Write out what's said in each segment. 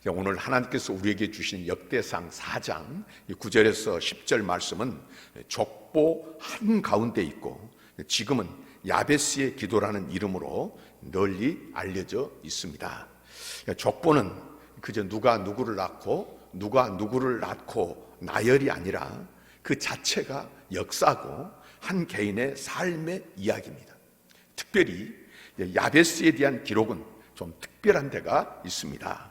오늘 하나님께서 우리에게 주신 역대상 4장 9절에서 10절 말씀은 족보 한가운데 있고 지금은 야베스의 기도라는 이름으로 널리 알려져 있습니다. 족보는 그저 누가 누구를 낳고 누가 누구를 낳고 나열이 아니라 그 자체가 역사고 한 개인의 삶의 이야기입니다. 특별히 야베스에 대한 기록은 좀 특별한 데가 있습니다.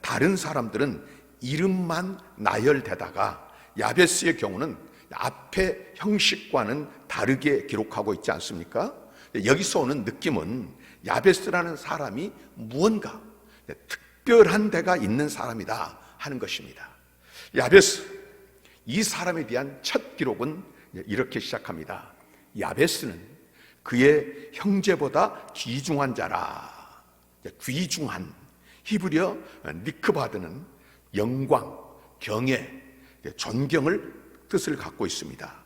다른 사람들은 이름만 나열되다가 야베스의 경우는 앞에 형식과는 다르게 기록하고 있지 않습니까? 여기서 오는 느낌은 야베스라는 사람이 무언가 특별한 데가 있는 사람이다 하는 것입니다. 야베스, 이 사람에 대한 첫 기록은 이렇게 시작합니다. 야베스는 그의 형제보다 귀중한 자라. 귀중한, 히브리어 니크바드는 영광, 경애, 존경을 뜻을 갖고 있습니다.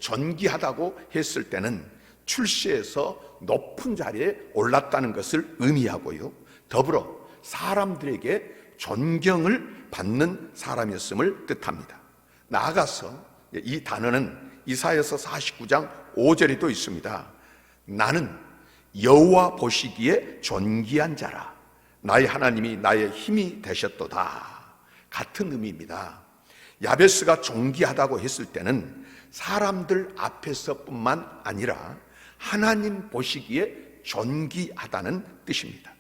존귀하다고 했을 때는 출세해서 높은 자리에 올랐다는 것을 의미하고요, 더불어 사람들에게 존경을 받는 사람이었음을 뜻합니다. 나아가서 이 단어는 이사야서 49장 5절에도 있습니다. 나는 여호와 보시기에 존귀한 자라. 나의 하나님이 나의 힘이 되셨도다. 같은 의미입니다. 야베스가 존귀하다고 했을 때는 사람들 앞에서뿐만 아니라 하나님 보시기에 존귀하다는 뜻입니다.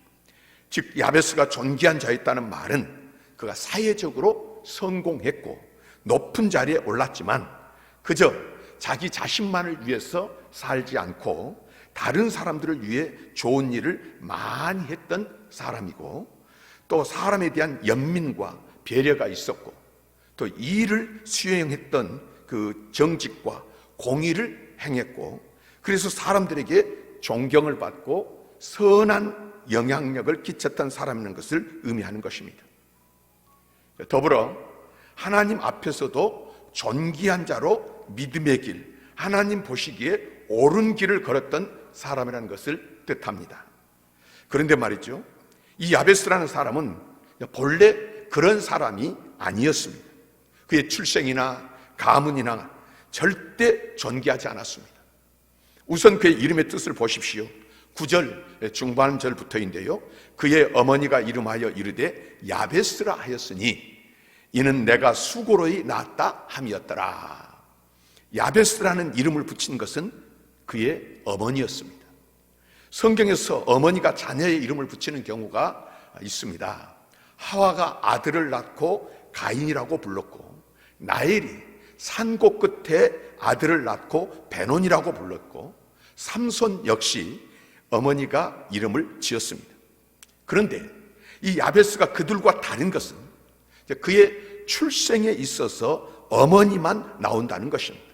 즉 야베스가 존귀한 자였다는 말은 그가 사회적으로 성공했고 높은 자리에 올랐지만 그저 자기 자신만을 위해서 살지 않고 다른 사람들을 위해 좋은 일을 많이 했던 사람이고, 또 사람에 대한 연민과 배려가 있었고, 또 일을 수행했던 그 정직과 공의를 행했고, 그래서 사람들에게 존경을 받고 선한 영향력을 끼쳤던 사람이라는 것을 의미하는 것입니다. 더불어 하나님 앞에서도 존귀한 자로 믿음의 길, 하나님 보시기에 옳은 길을 걸었던 사람이라는 것을 뜻합니다. 그런데 말이죠, 이 야베스라는 사람은 본래 그런 사람이 아니었습니다. 그의 출생이나 가문이나 절대 존귀하지 않았습니다. 우선 그의 이름의 뜻을 보십시오. 9절 중반절부터인데요, 그의 어머니가 이름하여 이르되 야베스라 하였으니 이는 내가 수고로이 낳았다 함이었더라. 야베스라는 이름을 붙인 것은 그의 어머니였습니다. 성경에서 어머니가 자녀의 이름을 붙이는 경우가 있습니다. 하와가 아들을 낳고 가인이라고 불렀고, 나엘이 산고 끝에 아들을 낳고 베논이라고 불렀고, 삼손 역시 어머니가 이름을 지었습니다. 그런데 이 야베스가 그들과 다른 것은 그의 출생에 있어서 어머니만 나온다는 것입니다.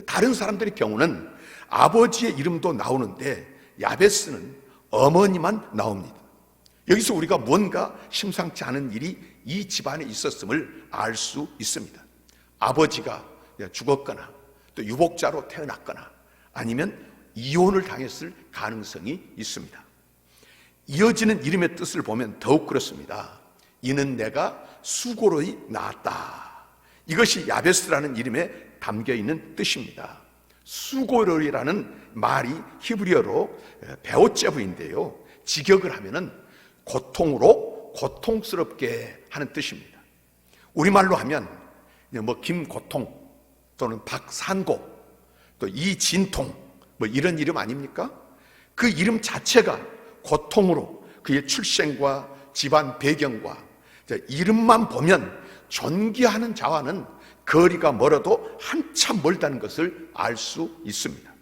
다른 사람들의 경우는 아버지의 이름도 나오는데 야베스는 어머니만 나옵니다. 여기서 우리가 뭔가 심상치 않은 일이 이 집안에 있었음을 알 수 있습니다. 아버지가 죽었거나 또 유복자로 태어났거나 아니면 이혼을 당했을 가능성이 있습니다. 이어지는 이름의 뜻을 보면 더욱 그렇습니다. 이는 내가 수고로이 낳았다. 이것이 야베스라는 이름에 담겨있는 뜻입니다. 수고로이라는 말이 히브리어로 베오제브인데요, 직역을 하면은 고통으로 고통스럽게 하는 뜻입니다. 우리말로 하면 뭐 김고통 또는 박산고 또 이진통 뭐 이런 이름 아닙니까? 그 이름 자체가 고통으로 그의 출생과 집안 배경과 이름만 보면 존귀하는 자와는 거리가 멀어도 한참 멀다는 것을 알 수 있습니다.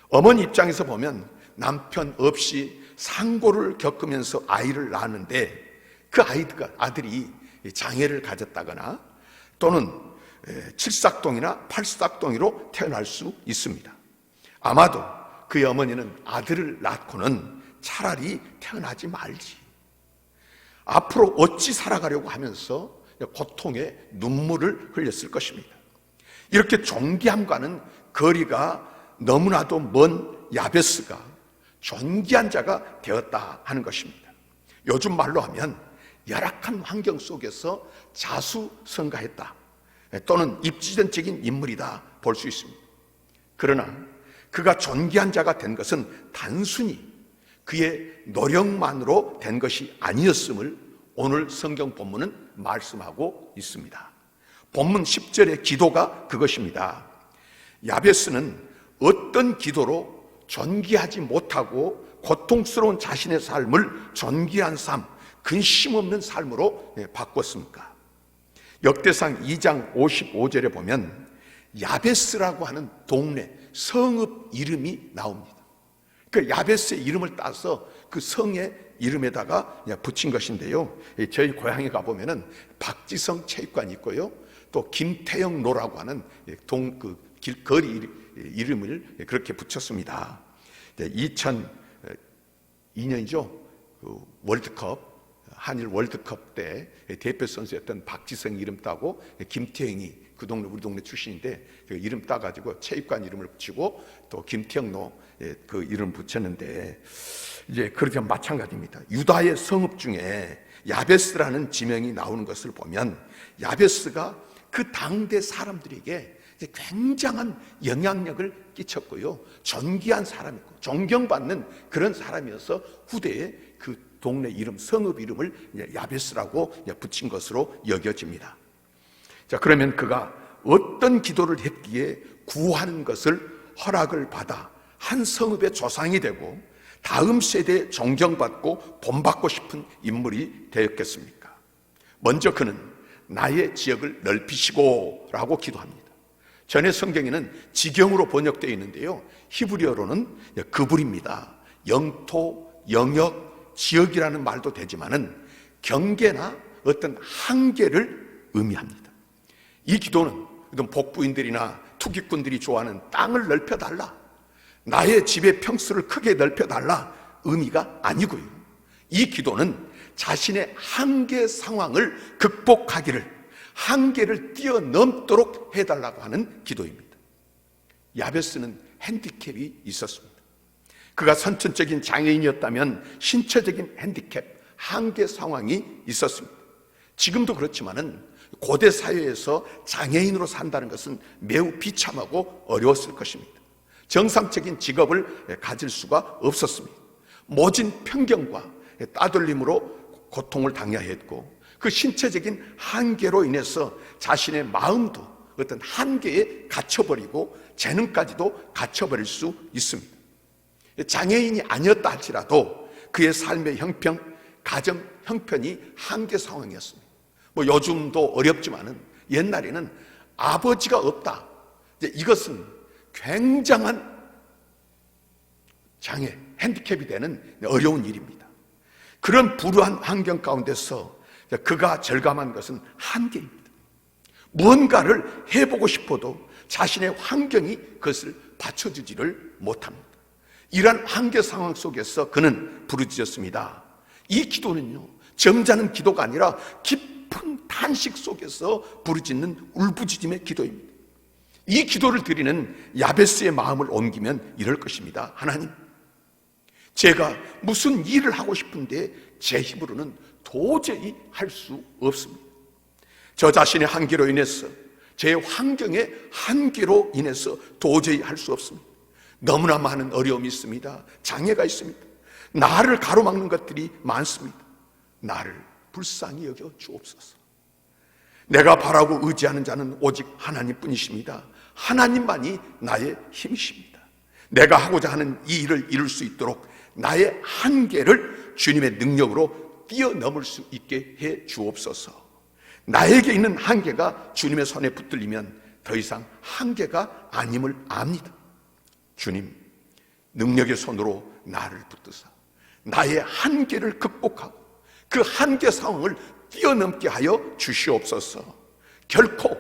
어머니 입장에서 보면 남편 없이 상고를 겪으면서 아이를 낳았는데 그 아들이 장애를 가졌다거나 또는 칠삭동이나 팔삭동이로 태어날 수 있습니다. 아마도 그의 어머니는 아들을 낳고는 차라리 태어나지 말지, 앞으로 어찌 살아가려고 하면서 고통에 눈물을 흘렸을 것입니다. 이렇게 존귀함과는 거리가 너무나도 먼 야베스가 존귀한 자가 되었다 하는 것입니다. 요즘 말로 하면 열악한 환경 속에서 자수성가했다 또는 입지전적인 인물이다 볼 수 있습니다. 그러나 그가 존귀한 자가 된 것은 단순히 그의 노력만으로 된 것이 아니었음을 오늘 성경 본문은 말씀하고 있습니다. 본문 10절의 기도가 그것입니다. 야베스는 어떤 기도로 존귀하지 못하고 고통스러운 자신의 삶을 존귀한 삶, 근심 없는 삶으로 바꿨습니까? 역대상 2장 55절에 보면 야베스라고 하는 동네 성읍 이름이 나옵니다. 그 야베스의 이름을 따서 그 성의 이름에다가 붙인 것인데요. 저희 고향에 가보면은 박지성 체육관이 있고요. 또 김태형로라고 하는 거리 이름을 그렇게 붙였습니다. 2002년이죠. 월드컵, 한일 월드컵 때 대표 선수였던 박지성 이름 따고 김태형이 그 동네 우리 동네 출신인데 그 이름 따가지고 체육관 이름을 붙이고 또 김태형로 그 이름 붙였는데 이제 그렇게 마찬가지입니다. 유다의 성읍 중에 야베스라는 지명이 나오는 것을 보면 야베스가 그 당대 사람들에게 굉장한 영향력을 끼쳤고요. 존귀한 사람이고 존경받는 그런 사람이어서 후대에 그 동네 이름, 성읍 이름을 야베스라고 붙인 것으로 여겨집니다. 자, 그러면 그가 어떤 기도를 했기에 구하는 것을 허락을 받아 한 성읍의 조상이 되고 다음 세대에 존경받고 본받고 싶은 인물이 되었겠습니까? 먼저 그는 나의 지역을 넓히시고 라고 기도합니다. 전에 성경에는 지경으로 번역되어 있는데요, 히브리어로는 그불입니다. 영토, 영역, 지역이라는 말도 되지만은 경계나 어떤 한계를 의미합니다. 이 기도는 복부인들이나 투기꾼들이 좋아하는 땅을 넓혀달라, 나의 집의 평수를 크게 넓혀달라 의미가 아니고요. 이 기도는 자신의 한계 상황을 극복하기를, 한계를 뛰어넘도록 해달라고 하는 기도입니다. 야베스는 핸디캡이 있었습니다. 그가 선천적인 장애인이었다면 신체적인 핸디캡, 한계 상황이 있었습니다. 지금도 그렇지만은 고대 사회에서 장애인으로 산다는 것은 매우 비참하고 어려웠을 것입니다. 정상적인 직업을 가질 수가 없었습니다. 모진 편견과 따돌림으로 고통을 당해야 했고, 그 신체적인 한계로 인해서 자신의 마음도 어떤 한계에 갇혀버리고 재능까지도 갇혀버릴 수 있습니다. 장애인이 아니었다 할지라도 그의 삶의 형편, 가정 형편이 한계 상황이었습니다. 요즘도 어렵지만은 옛날에는 아버지가 없다, 이것은 굉장한 장애, 핸디캡이 되는 어려운 일입니다. 그런 불우한 환경 가운데서 그가 절감한 것은 한계입니다. 무언가를 해보고 싶어도 자신의 환경이 그것을 받쳐주지를 못합니다. 이러한 한계 상황 속에서 그는 부르짖었습니다. 이 기도는요, 점잖은 기도가 아니라 깊은 탄식 속에서 부르짖는 울부짖음의 기도입니다. 이 기도를 드리는 야베스의 마음을 옮기면 이럴 것입니다. 하나님, 제가 무슨 일을 하고 싶은데 제 힘으로는 도저히 할 수 없습니다. 저 자신의 한계로 인해서, 제 환경의 한계로 인해서 도저히 할 수 없습니다. 너무나 많은 어려움이 있습니다. 장애가 있습니다. 나를 가로막는 것들이 많습니다. 나를 불쌍히 여겨 주옵소서. 내가 바라고 의지하는 자는 오직 하나님뿐이십니다. 하나님만이 나의 힘이십니다. 내가 하고자 하는 이 일을 이룰 수 있도록 나의 한계를 주님의 능력으로 뛰어넘을 수 있게 해 주옵소서. 나에게 있는 한계가 주님의 손에 붙들리면 더 이상 한계가 아님을 압니다. 주님, 능력의 손으로 나를 붙드사 나의 한계를 극복하고 그 한계 상황을 뛰어넘게 하여 주시옵소서. 결코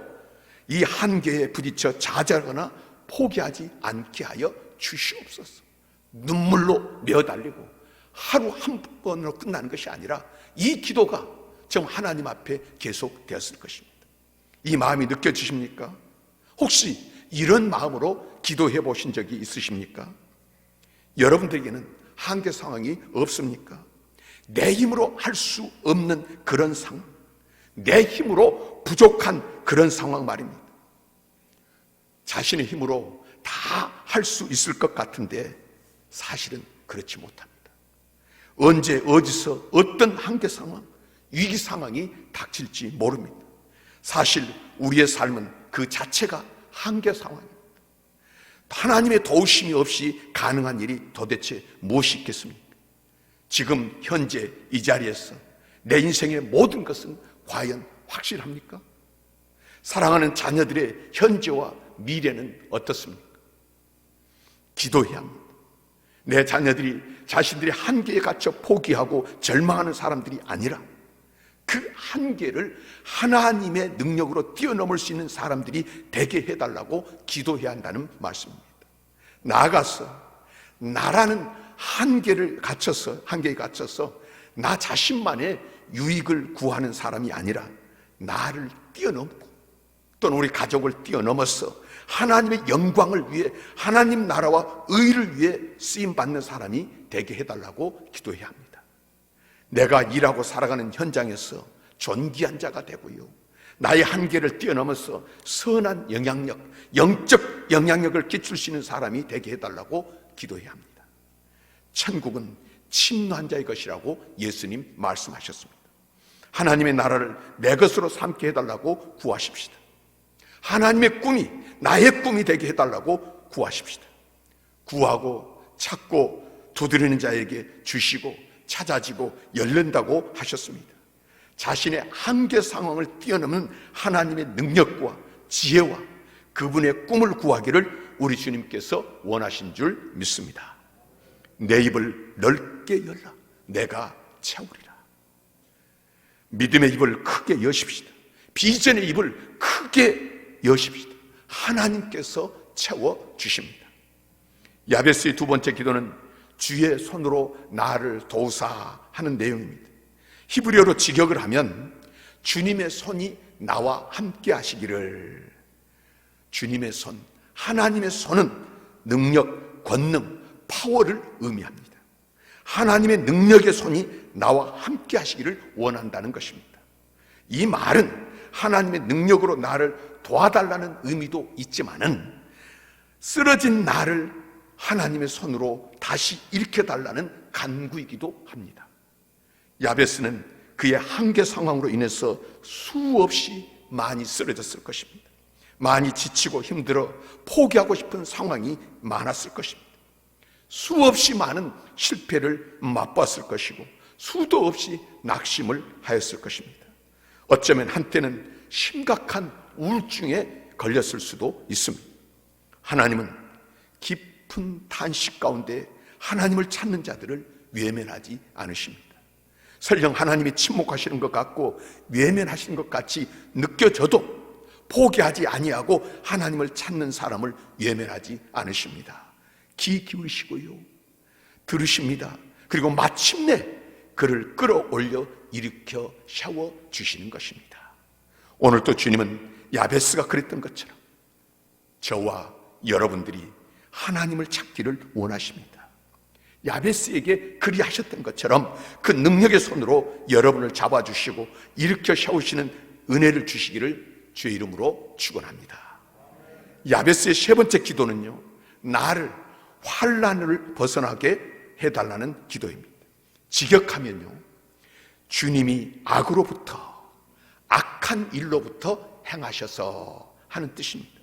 이 한계에 부딪혀 좌절하거나 포기하지 않게 하여 주시옵소서. 눈물로 메어달리고 하루 한 번으로 끝나는 것이 아니라 이 기도가 정말 하나님 앞에 계속되었을 것입니다. 이 마음이 느껴지십니까? 혹시 이런 마음으로 기도해 보신 적이 있으십니까? 여러분들에게는 한계 상황이 없습니까? 내 힘으로 할 수 없는 그런 상황, 내 힘으로 부족한 그런 상황 말입니다. 자신의 힘으로 다 할 수 있을 것 같은데 사실은 그렇지 못합니다. 언제 어디서 어떤 한계 상황, 위기 상황이 닥칠지 모릅니다. 사실 우리의 삶은 그 자체가 한계 상황입니다. 하나님의 도우심이 없이 가능한 일이 도대체 무엇이 있겠습니까? 지금 현재 이 자리에서 내 인생의 모든 것은 과연 확실합니까? 사랑하는 자녀들의 현재와 미래는 어떻습니까? 기도해야 합니다. 내 자녀들이 자신들의 한계에 갇혀 포기하고 절망하는 사람들이 아니라 그 한계를 하나님의 능력으로 뛰어넘을 수 있는 사람들이 되게 해달라고 기도해야 한다는 말씀입니다. 나아가서 나라는 한계에 갇혀서 나 자신만의 유익을 구하는 사람이 아니라 나를 뛰어넘고 또는 우리 가족을 뛰어넘어서 하나님의 영광을 위해, 하나님 나라와 의를 위해 쓰임받는 사람이 되게 해달라고 기도해야 합니다. 내가 일하고 살아가는 현장에서 존귀한 자가 되고요, 나의 한계를 뛰어넘어서 선한 영향력, 영적 영향력을 끼칠 수 있는 사람이 되게 해달라고 기도해야 합니다. 천국은 침노한 자의 것이라고 예수님 말씀하셨습니다. 하나님의 나라를 내 것으로 삼게 해달라고 구하십시다. 하나님의 꿈이 나의 꿈이 되게 해달라고 구하십시다. 구하고 찾고 두드리는 자에게 주시고 찾아지고 열린다고 하셨습니다. 자신의 한계 상황을 뛰어넘는 하나님의 능력과 지혜와 그분의 꿈을 구하기를 우리 주님께서 원하신 줄 믿습니다. 내 입을 넓게 열라 내가 채우리라. 믿음의 입을 크게 여십시다. 비전의 입을 크게 여십시다. 하나님께서 채워주십니다. 야베스의 두 번째 기도는 주의 손으로 나를 도우사 하는 내용입니다. 히브리어로 직역을 하면 주님의 손이 나와 함께 하시기를. 주님의 손, 하나님의 손은 능력, 권능, 파워를 의미합니다. 하나님의 능력의 손이 나와 함께 하시기를 원한다는 것입니다. 이 말은 하나님의 능력으로 나를 도와달라는 의미도 있지만은 쓰러진 나를 하나님의 손으로 다시 일으켜달라는 간구이기도 합니다. 야베스는 그의 한계 상황으로 인해서 수없이 많이 쓰러졌을 것입니다. 많이 지치고 힘들어 포기하고 싶은 상황이 많았을 것입니다. 수없이 많은 실패를 맛봤을 것이고 수도 없이 낙심을 하였을 것입니다. 어쩌면 한때는 심각한 우울증에 걸렸을 수도 있습니다. 하나님은 깊은 탄식 가운데 하나님을 찾는 자들을 외면하지 않으십니다. 설령 하나님이 침묵하시는 것 같고 외면하시는 것 같이 느껴져도 포기하지 아니하고 하나님을 찾는 사람을 외면하지 않으십니다. 귀 기울이시고요, 들으십니다. 그리고 마침내 그를 끌어올려 일으켜 세워주시는 것입니다. 오늘 또 주님은 야베스가 그랬던 것처럼 저와 여러분들이 하나님을 찾기를 원하십니다. 야베스에게 그리하셨던 것처럼 그 능력의 손으로 여러분을 잡아주시고 일으켜 세우시는 은혜를 주시기를 주의 이름으로 축원합니다. 야베스의 세 번째 기도는요, 나를 환난을 벗어나게 해달라는 기도입니다. 직역하면요, 주님이 악으로부터, 악한 일로부터 행하셔서 하는 뜻입니다.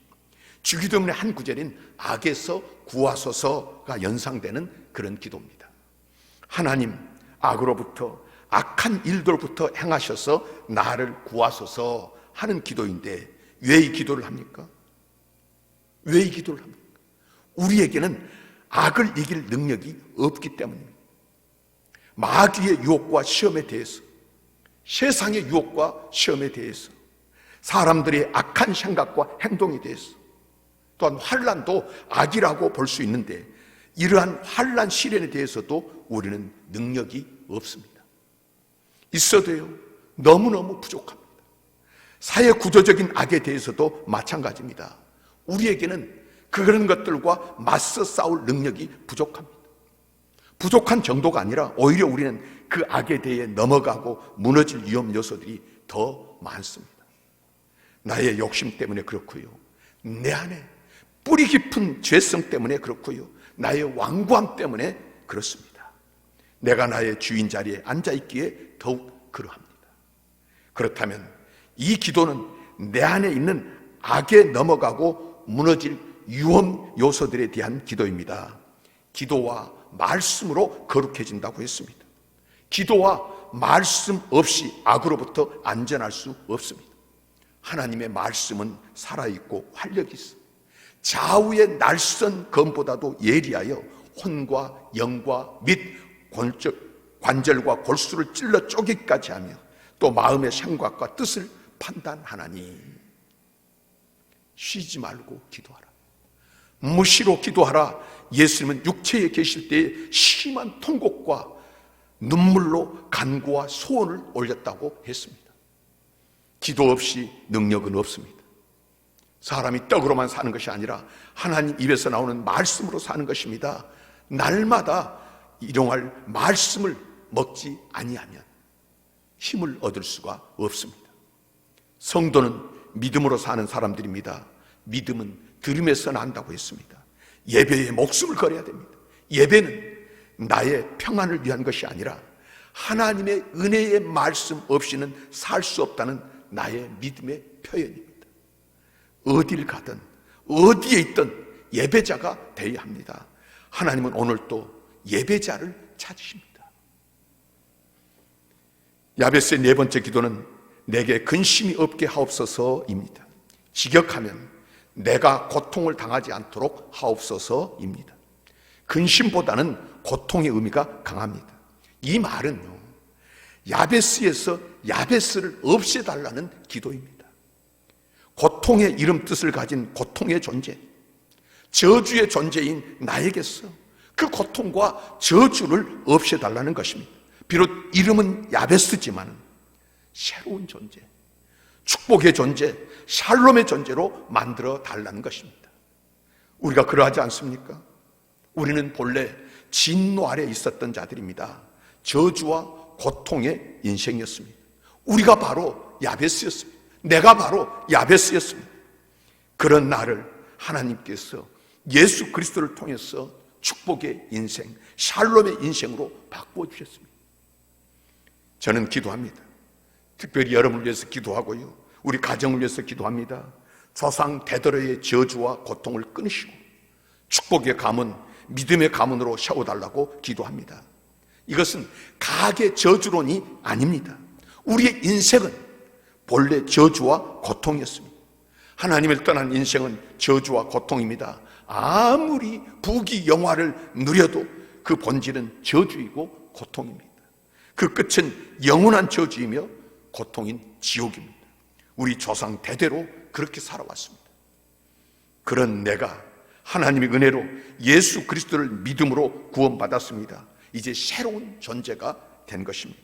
주기도문의 한 구절인 악에서 구하소서가 연상되는 그런 기도입니다. 하나님, 악으로부터, 악한 일들로부터 행하셔서 나를 구하소서 하는 기도인데 왜 이 기도를 합니까? 왜 이 기도를 합니까? 우리에게는 악을 이길 능력이 없기 때문입니다. 마귀의 유혹과 시험에 대해서, 세상의 유혹과 시험에 대해서, 사람들의 악한 생각과 행동에 대해서, 또한 환난도 악이라고 볼 수 있는데 이러한 환난 시련에 대해서도 우리는 능력이 없습니다. 있어도요, 너무너무 부족합니다. 사회 구조적인 악에 대해서도 마찬가지입니다. 우리에게는 그런 것들과 맞서 싸울 능력이 부족합니다. 부족한 정도가 아니라 오히려 우리는 그 악에 대해 넘어가고 무너질 위험 요소들이 더 많습니다. 나의 욕심 때문에 그렇고요, 내 안에 뿌리 깊은 죄성 때문에 그렇고요, 나의 완고함 때문에 그렇습니다. 내가 나의 주인 자리에 앉아있기에 더욱 그러합니다. 그렇다면 이 기도는 내 안에 있는 악에 넘어가고 무너질 위험 요소들에 대한 기도입니다. 기도와 말씀으로 거룩해진다고 했습니다. 기도와 말씀 없이 악으로부터 안전할 수 없습니다. 하나님의 말씀은 살아있고 활력이 있어 좌우의 날선 검보다도 예리하여 혼과 영과 및 관절과 골수를 찔러 쪼개기까지 하며 또 마음의 생각과 뜻을 판단하나니. 쉬지 말고 기도하라. 무시로 기도하라. 예수님은 육체에 계실 때에 심한 통곡과 눈물로 간구와 소원을 올렸다고 했습니다. 기도 없이 능력은 없습니다. 사람이 떡으로만 사는 것이 아니라 하나님 입에서 나오는 말씀으로 사는 것입니다. 날마다 일용할 말씀을 먹지 아니하면 힘을 얻을 수가 없습니다. 성도는 믿음으로 사는 사람들입니다. 믿음은 들음에서 난다고 했습니다. 예배에 목숨을 걸어야 됩니다. 예배는 나의 평안을 위한 것이 아니라 하나님의 은혜의 말씀 없이는 살 수 없다는 나의 믿음의 표현입니다. 어딜 가든 어디에 있든 예배자가 되어야 합니다. 하나님은 오늘 또 예배자를 찾으십니다. 야베스의 네 번째 기도는 내게 근심이 없게 하옵소서입니다. 직역하면 내가 고통을 당하지 않도록 하옵소서입니다. 근심보다는 고통의 의미가 강합니다. 이 말은요, 야베스에서 야베스를 없애달라는 기도입니다. 고통의 이름 뜻을 가진 고통의 존재, 저주의 존재인 나에게서 그 고통과 저주를 없애달라는 것입니다. 비록 이름은 야베스지만 새로운 존재, 축복의 존재, 샬롬의 존재로 만들어 달라는 것입니다. 우리가 그러하지 않습니까? 우리는 본래 진노 아래 있었던 자들입니다. 저주와 고통의 인생이었습니다. 우리가 바로 야베스였습니다. 내가 바로 야베스였습니다. 그런 나를 하나님께서 예수 그리스도를 통해서 축복의 인생, 샬롬의 인생으로 바꾸어 주셨습니다. 저는 기도합니다. 특별히 여러분을 위해서 기도하고요, 우리 가정을 위해서 기도합니다. 조상 대대로의 저주와 고통을 끊으시고 축복의 가문, 믿음의 가문으로 세워달라고 기도합니다. 이것은 가계 저주론이 아닙니다. 우리의 인생은 본래 저주와 고통이었습니다. 하나님을 떠난 인생은 저주와 고통입니다. 아무리 부귀 영화를 누려도 그 본질은 저주이고 고통입니다. 그 끝은 영원한 저주이며 고통인 지옥입니다. 우리 조상 대대로 그렇게 살아왔습니다. 그런 내가 하나님의 은혜로 예수 그리스도를 믿음으로 구원받았습니다. 이제 새로운 존재가 된 것입니다.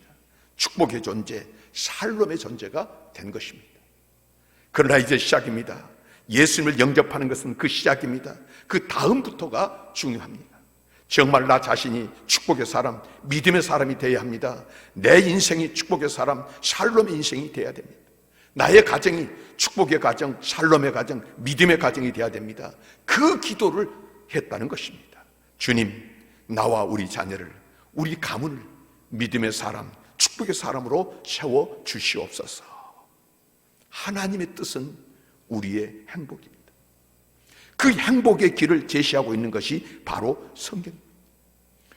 축복의 존재, 샬롬의 존재가 된 것입니다. 그러나 이제 시작입니다. 예수님을 영접하는 것은 그 시작입니다. 그 다음부터가 중요합니다. 정말 나 자신이 축복의 사람, 믿음의 사람이 되어야 합니다. 내 인생이 축복의 사람, 샬롬의 인생이 되어야 됩니다. 나의 가정이 축복의 가정, 샬롬의 가정, 믿음의 가정이 되어야 됩니다. 그 기도를 했다는 것입니다. 주님, 나와 우리 자녀를, 우리 가문을 믿음의 사람, 축복의 사람으로 세워 주시옵소서. 하나님의 뜻은 우리의 행복입니다. 그 행복의 길을 제시하고 있는 것이 바로 성경입니다.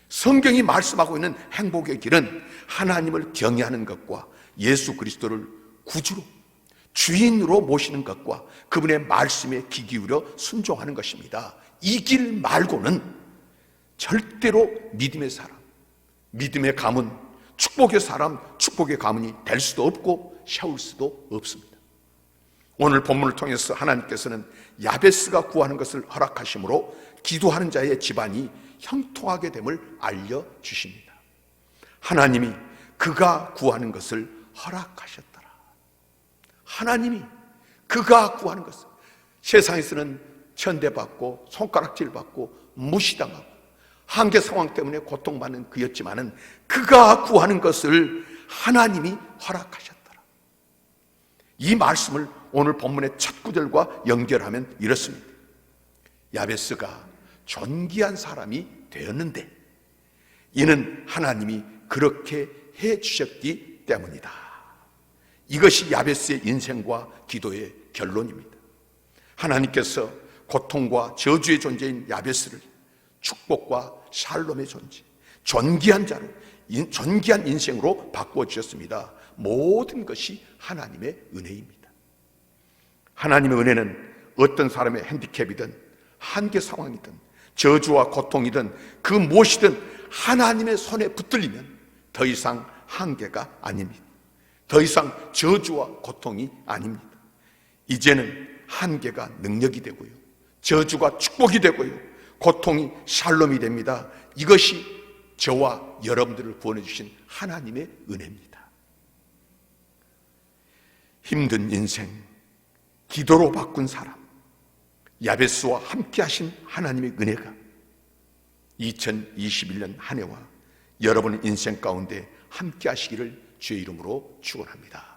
성경이 말씀하고 있는 행복의 길은 하나님을 경외하는 것과 예수 그리스도를 구주로, 주인으로 모시는 것과 그분의 말씀에 귀 기울여 순종하는 것입니다. 이 길 말고는 절대로 믿음의 사람, 믿음의 가문, 축복의 사람, 축복의 가문이 될 수도 없고 세울 수도 없습니다. 오늘 본문을 통해서 하나님께서는 야베스가 구하는 것을 허락하심으로 기도하는 자의 집안이 형통하게 됨을 알려주십니다. 하나님이 그가 구하는 것을 허락하셨더라. 하나님이 그가 구하는 것을, 세상에서는 천대받고 손가락질 받고 무시당하고 한계 상황 때문에 고통받는 그였지만은 그가 구하는 것을 하나님이 허락하셨더라. 이 말씀을 오늘 본문의 첫 구절과 연결하면 이렇습니다. 야베스가 존귀한 사람이 되었는데 이는 하나님이 그렇게 해 주셨기 때문이다. 이것이 야베스의 인생과 기도의 결론입니다. 하나님께서 고통과 저주의 존재인 야베스를 축복과 샬롬의 존재, 존귀한 자로, 존귀한 인생으로 바꾸어 주셨습니다. 모든 것이 하나님의 은혜입니다. 하나님의 은혜는 어떤 사람의 핸디캡이든 한계 상황이든 저주와 고통이든 그 무엇이든 하나님의 손에 붙들리면 더 이상 한계가 아닙니다. 더 이상 저주와 고통이 아닙니다. 이제는 한계가 능력이 되고요, 저주가 축복이 되고요, 고통이 샬롬이 됩니다. 이것이 저와 여러분들을 구원해 주신 하나님의 은혜입니다. 힘든 인생, 기도로 바꾼 사람, 야베스와 함께 하신 하나님의 은혜가 2021년 한 해와 여러분의 인생 가운데 함께 하시기를 주의 이름으로 축원합니다.